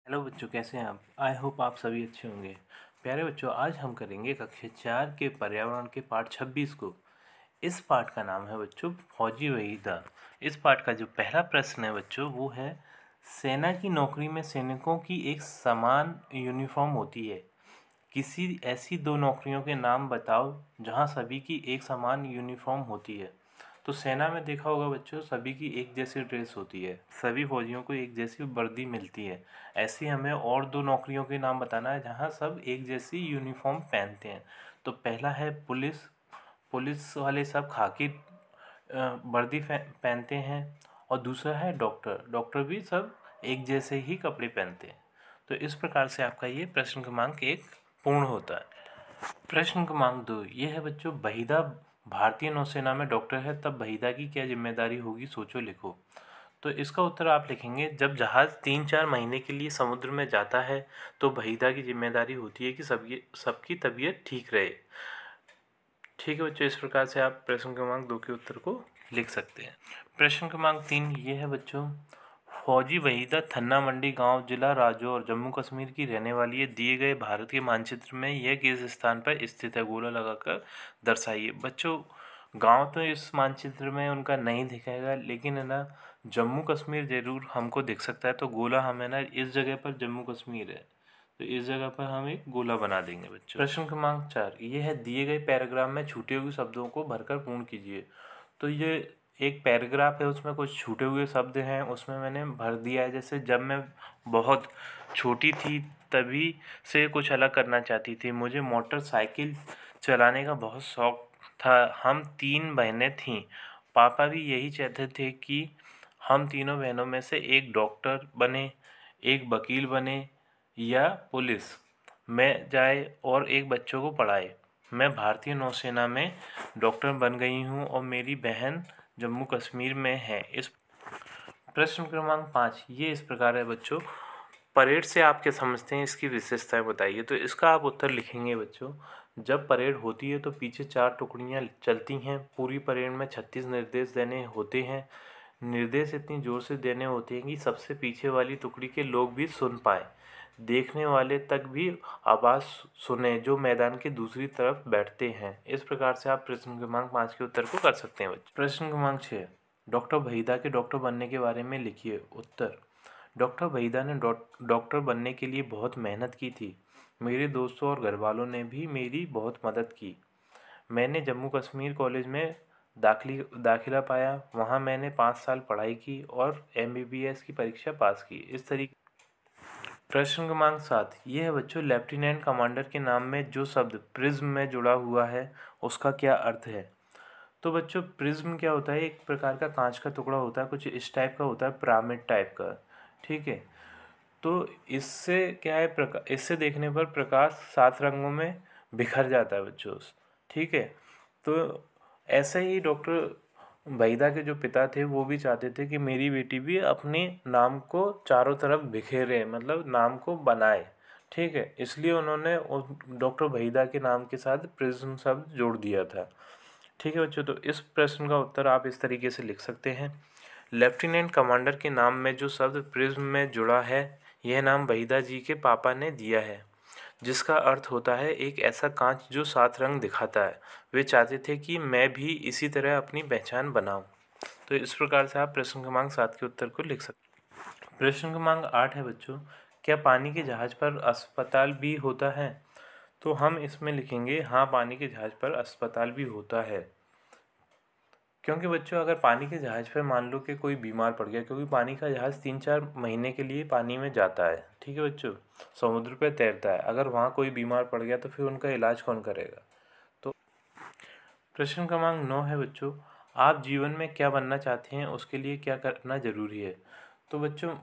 Hello बच्चों, कैसे हैं आप? आई होप आप सभी अच्छे होंगे। प्यारे बच्चों, आज हम करेंगे कक्षा 4 के पर्यावरण के पाठ 26 को। इस पाठ का नाम है बच्चों फौजी वहीदा। इस पाठ का जो पहला प्रश्न है बच्चों वो है, सेना की नौकरी में सैनिकों की एक समान यूनिफॉर्म होती है। किसी ऐसी दो नौकरियों के नाम बताओ जहां सभी की एक समान यूनिफॉर्म होती है। तो सेना में देखा होगा बच्चों, सभी की एक जैसी ड्रेस होती है, सभी फौजियों को एक जैसी वर्दी मिलती है। ऐसी हमें और दो नौकरियों के नाम बताना है जहां सब एक जैसी यूनिफॉर्म पहनते हैं। तो पहला है पुलिस। पुलिस वाले सब खाकी वर्दी पहनते हैं। और दूसरा है डॉक्टर। डॉक्टर भी सब एक जैसे ही कपड़े पहनते हैं। तो इस प्रकार से आपका ये प्रश्न क्रमांक 1 पूर्ण होता है। प्रश्न क्रमांक 2 ये है बच्चों, वहीदा भारतीय नौसेना में डॉक्टर है, तब वहीदा की क्या जिम्मेदारी होगी, सोचो लिखो। तो इसका उत्तर आप लिखेंगे, जब जहाज़ 3-4 महीने के लिए समुद्र में जाता है तो वहीदा की जिम्मेदारी होती है कि सबकी तबीयत ठीक रहे। ठीक है बच्चों, इस प्रकार से आप प्रश्न क्रमांक 2 के उत्तर को लिख सकते हैं। प्रश्न क्रमांक 3 ये है बच्चों, फौजी वहीदा थन्ना मंडी गांव जिला राजौर जम्मू कश्मीर की रहने वाली है। दिए गए भारत के मानचित्र में यह किस स्थान पर स्थित है, गोला लगाकर दर्शाइए। बच्चों, गांव तो इस मानचित्र में उनका नहीं दिखेगा, लेकिन है ना जम्मू कश्मीर जरूर हमको दिख सकता है। तो गोला हमें ना इस जगह पर जम्मू कश्मीर है, तो इस जगह पर हम एक गोला बना देंगे बच्चों। प्रश्न क्रमांक 4 ये है, दिए गए पैराग्राफ में छूटे हुए शब्दों को भरकर पूर्ण कीजिए। तो ये एक पैराग्राफ है, उसमें कुछ छूटे हुए शब्द हैं, उसमें मैंने भर दिया है। जैसे जब मैं बहुत छोटी थी तभी से कुछ अलग करना चाहती थी, मुझे मोटरसाइकिल चलाने का बहुत शौक था। हम 3 बहनें थीं, पापा भी यही चाहते थे कि हम तीनों बहनों में से एक डॉक्टर बने, एक वकील बने या पुलिस में जाए और एक बच्चों को पढ़ाए। मैं भारतीय नौसेना में डॉक्टर बन गई हूँ और मेरी बहन जम्मू कश्मीर में है। इस प्रश्न क्रमांक 5 ये इस प्रकार है बच्चों, परेड से आप क्या समझते हैं, इसकी विशेषताएं बताइए। तो इसका आप उत्तर लिखेंगे बच्चों, जब परेड होती है तो पीछे 4 टुकड़ियां चलती हैं। पूरी परेड में 36 निर्देश देने होते हैं। निर्देश इतनी जोर से देने होते हैं कि सबसे पीछे वाली टुकड़ी के लोग भी सुन पाए, देखने वाले तक भी आवाज़ सुने जो मैदान के दूसरी तरफ बैठते हैं। इस प्रकार से आप प्रश्न क्रमांक 5 के उत्तर को कर सकते हैं बच्चों। प्रश्न क्रमांक 6 डॉक्टर वहीदा के डॉक्टर बनने के बारे में लिखिए। उत्तर, डॉक्टर वहीदा ने डॉक्टर बनने के लिए बहुत मेहनत की थी। मेरे दोस्तों और घर वालों ने भी मेरी बहुत मदद की। मैंने जम्मू कश्मीर कॉलेज में दाखिला पाया। वहाँ मैंने 5 साल पढ़ाई की और MBBS की परीक्षा पास की। इस तरीके। प्रश्न क्रमांक 7 ये है बच्चों, लेफ्टिनेंट कमांडर के नाम में जो शब्द प्रिज्म में जुड़ा हुआ है उसका क्या अर्थ है। तो बच्चों, प्रिज्म क्या होता है, एक प्रकार का कांच का टुकड़ा होता है, कुछ इस टाइप का होता है, पिरामिड टाइप का। ठीक है, तो इससे क्या है, इससे देखने पर प्रकाश 7 रंगों में बिखर जाता है बच्चों। ठीक है, तो ऐसे ही डॉक्टर वहीदा के जो पिता थे वो भी चाहते थे कि मेरी बेटी भी अपने नाम को चारों तरफ बिखेरे, मतलब नाम को बनाए। ठीक है, इसलिए उन्होंने डॉक्टर वहीदा के नाम के साथ प्रिज्म शब्द जोड़ दिया था। ठीक है बच्चों, तो इस प्रश्न का उत्तर आप इस तरीके से लिख सकते हैं, लेफ्टिनेंट कमांडर के नाम में जो शब्द प्रिज्म में जुड़ा है यह नाम वहीदा जी के पापा ने दिया है, जिसका अर्थ होता है एक ऐसा कांच जो 7 रंग दिखाता है। वे चाहते थे कि मैं भी इसी तरह अपनी पहचान बनाऊं। तो इस प्रकार से आप प्रश्न क्रमांक 7 के उत्तर को लिख सकते हैं। प्रश्न क्रमांक 8 है बच्चों, क्या पानी के जहाज पर अस्पताल भी होता है। तो हम इसमें लिखेंगे, हाँ पानी के जहाज पर अस्पताल भी होता है। क्योंकि बच्चों, अगर पानी के जहाज़ पर मान लो कि कोई बीमार पड़ गया, क्योंकि पानी का जहाज़ 3-4 महीने के लिए पानी में जाता है। ठीक है बच्चों, समुद्र पे तैरता है, अगर वहाँ कोई बीमार पड़ गया तो फिर उनका इलाज कौन करेगा। तो प्रश्न क्रमांक 9 है बच्चों, आप जीवन में क्या बनना चाहते हैं, उसके लिए क्या करना ज़रूरी है। तो बच्चों,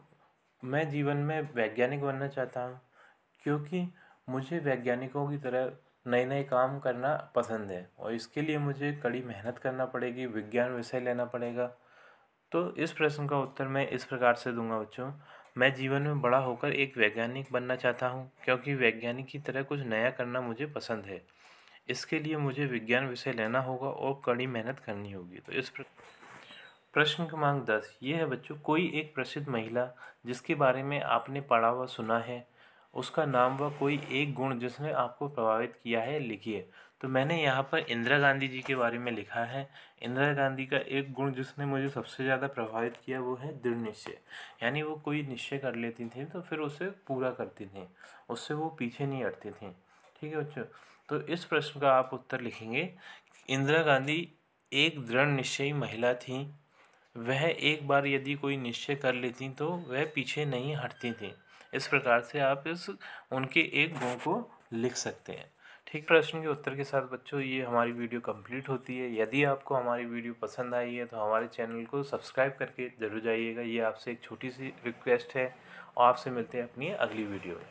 मैं जीवन में वैज्ञानिक बनना चाहता हूँ, क्योंकि मुझे वैज्ञानिकों की तरह नए नए काम करना पसंद है और इसके लिए मुझे कड़ी मेहनत करना पड़ेगी, विज्ञान विषय लेना पड़ेगा। तो इस प्रश्न का उत्तर मैं इस प्रकार से दूंगा बच्चों, मैं जीवन में बड़ा होकर एक वैज्ञानिक बनना चाहता हूँ, क्योंकि वैज्ञानिक की तरह कुछ नया करना मुझे पसंद है। इसके लिए मुझे विज्ञान विषय लेना होगा और कड़ी मेहनत करनी होगी। तो इस प्रश्न क्रमांक 10 ये है बच्चों, कोई एक प्रसिद्ध महिला जिसके बारे में आपने पढ़ा व सुना है, उसका नाम व कोई एक गुण जिसने आपको प्रभावित किया है, लिखिए। तो मैंने यहाँ पर इंदिरा गांधी जी के बारे में लिखा है। इंदिरा गांधी का एक गुण जिसने मुझे सबसे ज़्यादा प्रभावित किया वो है दृढ़ निश्चय। यानी वो कोई निश्चय कर लेती थी तो फिर उसे पूरा करती थी, उससे वो पीछे नहीं हटती थी। ठीक है बच्चों, तो इस प्रश्न का आप उत्तर लिखेंगे, इंदिरा गांधी एक दृढ़ निश्चयी महिला थी। वह एक बार यदि कोई निश्चय कर लेती तो वह पीछे नहीं हटती थी। इस प्रकार से आप इस उनके एक गुण को लिख सकते हैं। ठीक, प्रश्न के उत्तर के साथ बच्चों ये हमारी वीडियो कंप्लीट होती है। यदि आपको हमारी वीडियो पसंद आई है तो हमारे चैनल को सब्सक्राइब करके ज़रूर जाइएगा। ये आपसे एक छोटी सी रिक्वेस्ट है और आपसे मिलते हैं अपनी अगली वीडियो में।